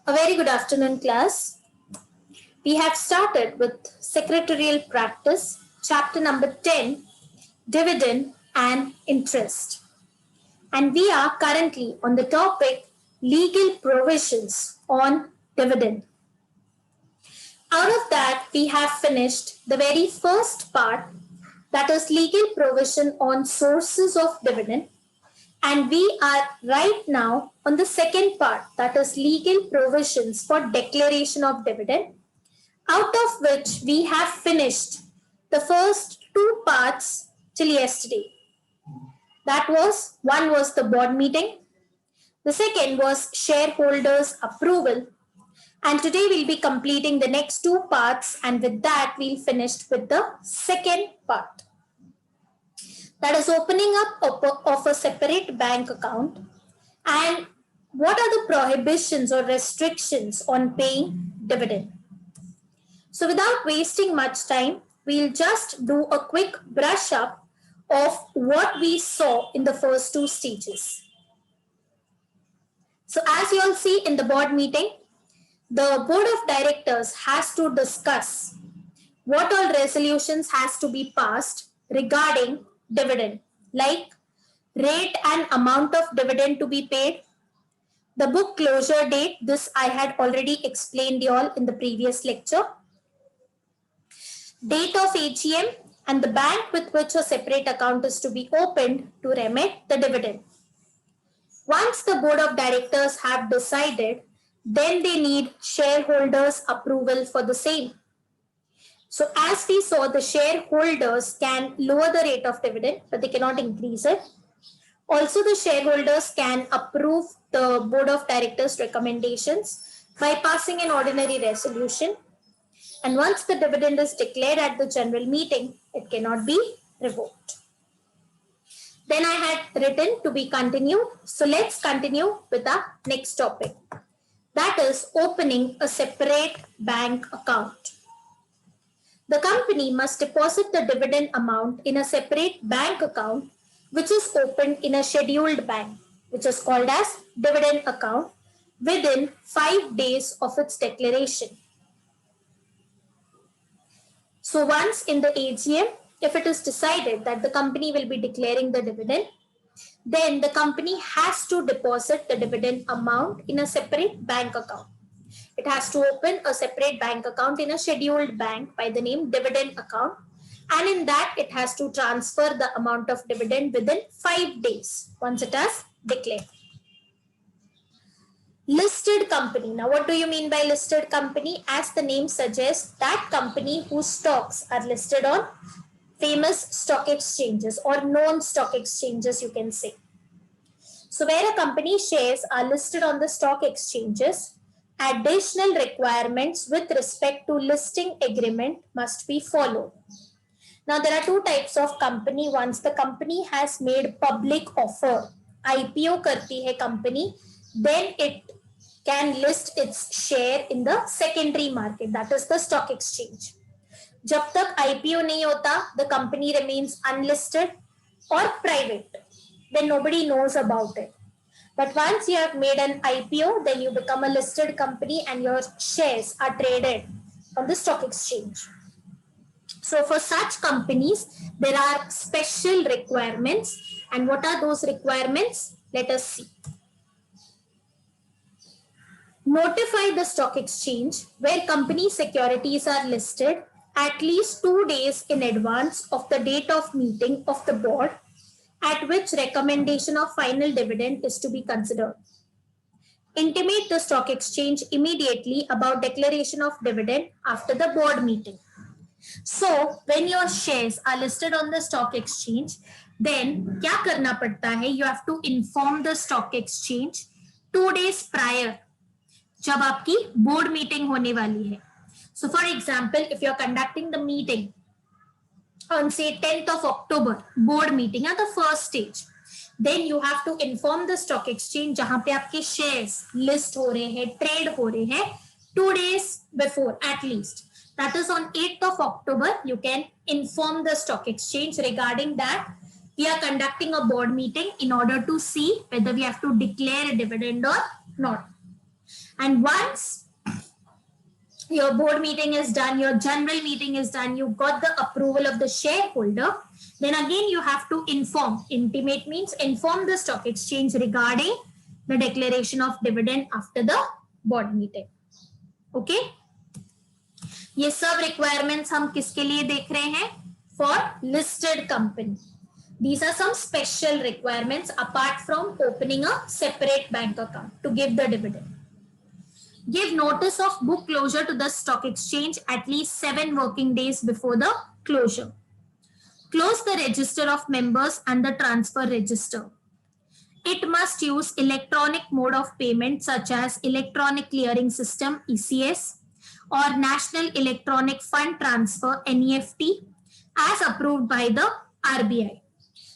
A very good afternoon, class. We have started with secretarial practice, chapter number 10, dividend and interest. And we are currently on the topic legal provisions on dividend. Out of that, we have finished the very first part, that is legal provision on sources of dividend. And we are right now on the second part, that is legal provisions for declaration of dividend, out of which we have finished the first two parts till yesterday. One was the board meeting, the second was shareholders approval, and today we'll be completing the next two parts, and with that we'll finish with the second part. That is opening up of a separate bank account and what are the prohibitions or restrictions on paying dividend. So without wasting much time, we'll just do a quick brush up of what we saw in the first two stages. So as you all see in the board meeting, the board of directors has to discuss what all resolutions has to be passed regarding dividend, like rate and amount of dividend to be paid, the book closure date, this I had already explained you all in the previous lecture, date of AGM, and the bank with which a separate account is to be opened to remit the dividend. Once the board of directors have decided, then they need shareholders approval for the same. So as we saw, the shareholders can lower the rate of dividend, but they cannot increase it. Also, the shareholders can approve the board of directors recommendations by passing an ordinary resolution. And once the dividend is declared at the general meeting, it cannot be revoked. Then I had written to be continued. So let's continue with the next topic. That is opening a separate bank account. The company must deposit the dividend amount in a separate bank account which is opened in a scheduled bank, which is called as dividend account, within 5 days of its declaration. So once in the AGM, if it is decided that the company will be declaring the dividend, then the company has to deposit the dividend amount in a separate bank account. It has to open a separate bank account in a scheduled bank by the name dividend account, and in that it has to transfer the amount of dividend within 5 days once it has declared. Listed company. Now what do you mean by listed company? As the name suggests, that company whose stocks are listed on famous stock exchanges or known stock exchanges, you can say. So where a company shares are listed on the stock exchanges, additional requirements with respect to listing agreement must be followed. Now there are two types of company. Once the company has made public offer, IPO करती है company, then it can list its share in the secondary market, that is the stock exchange. जब तक IPO नहीं होता, the company remains unlisted or private. Then nobody knows about it. But once you have made an IPO, then you become a listed company and your shares are traded on the stock exchange. So for such companies, there are special requirements. And what are those requirements? Let us see. Notify the stock exchange where company securities are listed at least 2 days in advance of the date of meeting of the board at which recommendation of final dividend is to be considered. Intimate the stock exchange immediately about declaration of dividend after the board meeting. So when your shares are listed on the stock exchange, then क्या करना पड़ता है? You have to inform the stock exchange 2 days prior जब आपकी board meeting होने वाली है. So for example, if you are conducting the meeting on say 10th of October, board meeting at the first stage, then you have to inform the stock exchange जहां पे आपके shares list हो रहे हैं, trade हो रहे हैं, 2 days before at least. That is on 8th of October, you can inform the stock exchange regarding that we are conducting a board meeting in order to see whether we have to declare a dividend or not. And once your board meeting is done, your general meeting is done, you got the approval of the shareholder, then again you have to inform. Intimate means inform the stock exchange regarding the declaration of dividend after the board meeting. Okay. ये सब requirements हम किसके लिए देख रहे हैं? For listed company. These are some special requirements apart from opening a separate bank account to give the dividend. Give notice of book closure to the stock exchange at least 7 working days before the closure. Close the register of members and the transfer register. It must use electronic mode of payment such as Electronic Clearing System (ECS) or National Electronic Fund Transfer (NEFT) as approved by the RBI.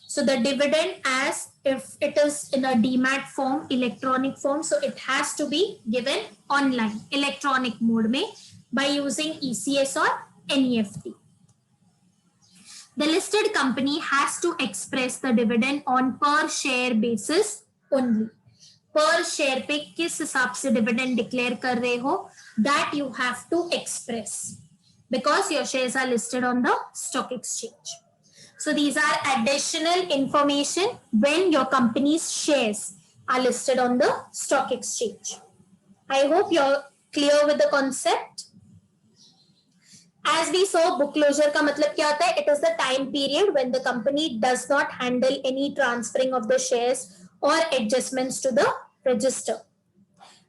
So the dividend, as if it is in a DMAT form, electronic form, so it has to be given online, electronic mode mein, by using ECS or NEFT. The listed company has to express the dividend on per share basis only. Per share पे किस हिसाब से dividend declare कर रहे हो, that you have to express because your shares are listed on the stock exchange. So these are additional information when your company's shares are listed on the stock exchange. I hope you're clear with the concept. As we saw, book closure का मतलब क्या होता है? It is the time period when the company does not handle any transferring of the shares or adjustments to the register.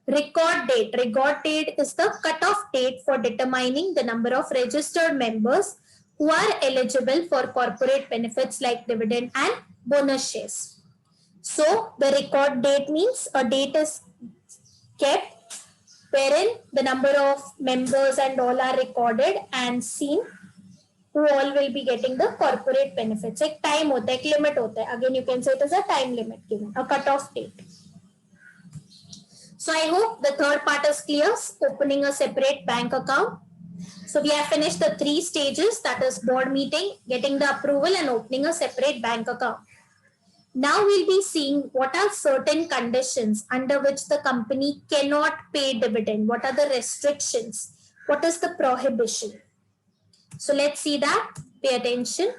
Record date. Record date is the cutoff date for determining the number of registered members who are eligible for corporate benefits like dividend and bonus shares. So the record date means a date is kept wherein the number of members and all are recorded and seen who all will be getting the corporate benefits. एक time होता है, एक limit होता है. Again, you can say it is a time limit given, a cutoff date. So I hope the third part is clear, opening a separate bank account. So we have finished the 3 stages, that is board meeting, getting the approval and opening a separate bank account. Now we'll be seeing what are certain conditions under which the company cannot pay dividend. What are the restrictions? What is the prohibition? So let's see that. Pay attention.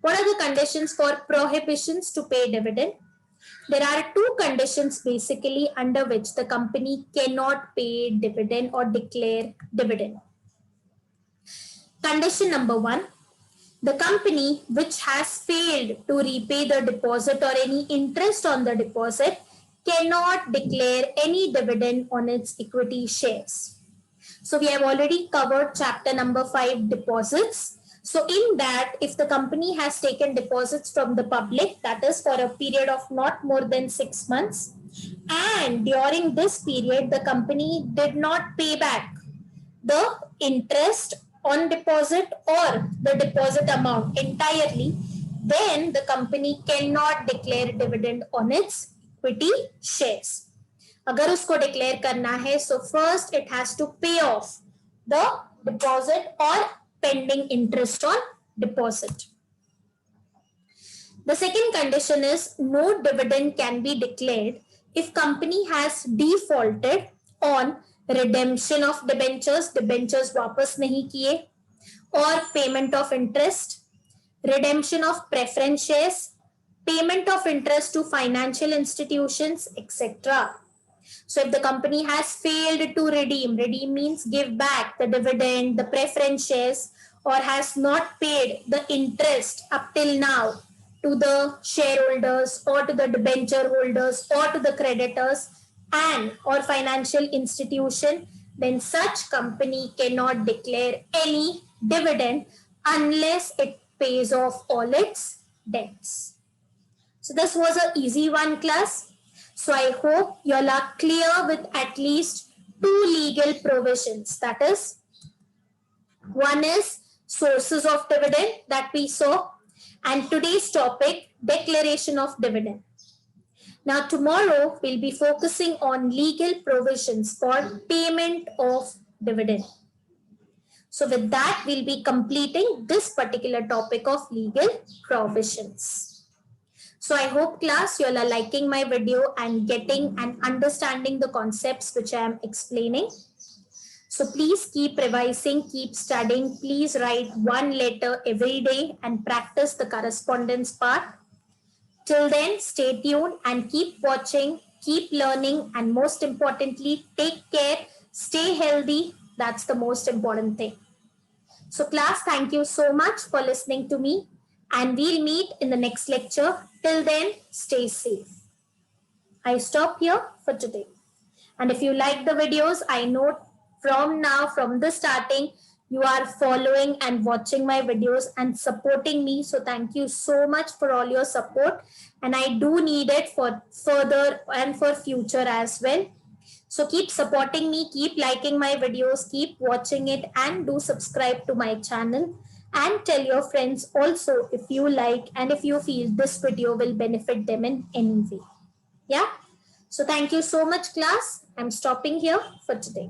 What are the conditions for prohibitions to pay dividend? There are 2 conditions basically under which the company cannot pay dividend or declare dividend. Condition number 1, the company which has failed to repay the deposit or any interest on the deposit cannot declare any dividend on its equity shares. So we have already covered chapter number 5, deposits. So in that, if the company has taken deposits from the public, that is for a period of not more than 6 months, and during this period, the company did not pay back the interest on deposit or the deposit amount entirely, then the company cannot declare dividend on its equity shares. अगर उसको declare करना है, so first it has to pay off the deposit or pending interest on deposit. The second condition is no dividend can be declared if company has defaulted on redemption of debentures, debentures वापस नहीं किए, or payment of interest, redemption of preference shares, payment of interest to financial institutions, etc. So if the company has failed to redeem means give back the dividend, the preference shares, or has not paid the interest up till now to the shareholders or to the debenture holders or to the creditors and or financial institution, then such company cannot declare any dividend unless it pays off all its debts. So this was an easy one, class. So I hope you all are clear with at least 2 legal provisions. That is, one is sources of dividend that we saw, and today's topic, declaration of dividend. Now tomorrow we'll be focusing on legal provisions for payment of dividend. So with that, we'll be completing this particular topic of legal provisions. So I hope class you all are liking my video and getting and understanding the concepts which I am explaining. So please keep revising, keep studying. Please write one letter every day and practice the correspondence part. Till then, stay tuned and keep watching, keep learning, and most importantly, take care, stay healthy. That's the most important thing. So class, thank you so much for listening to me, and we'll meet in the next lecture. Till then, stay safe. I stop here for today. And if you like the videos, I know from now, from the starting, you are following and watching my videos and supporting me. So thank you so much for all your support. And I do need it for further and for future as well. So keep supporting me, keep liking my videos, keep watching it, and do subscribe to my channel. And tell your friends also if you like and if you feel this video will benefit them in any way. Yeah. So thank you so much, class. I'm stopping here for today.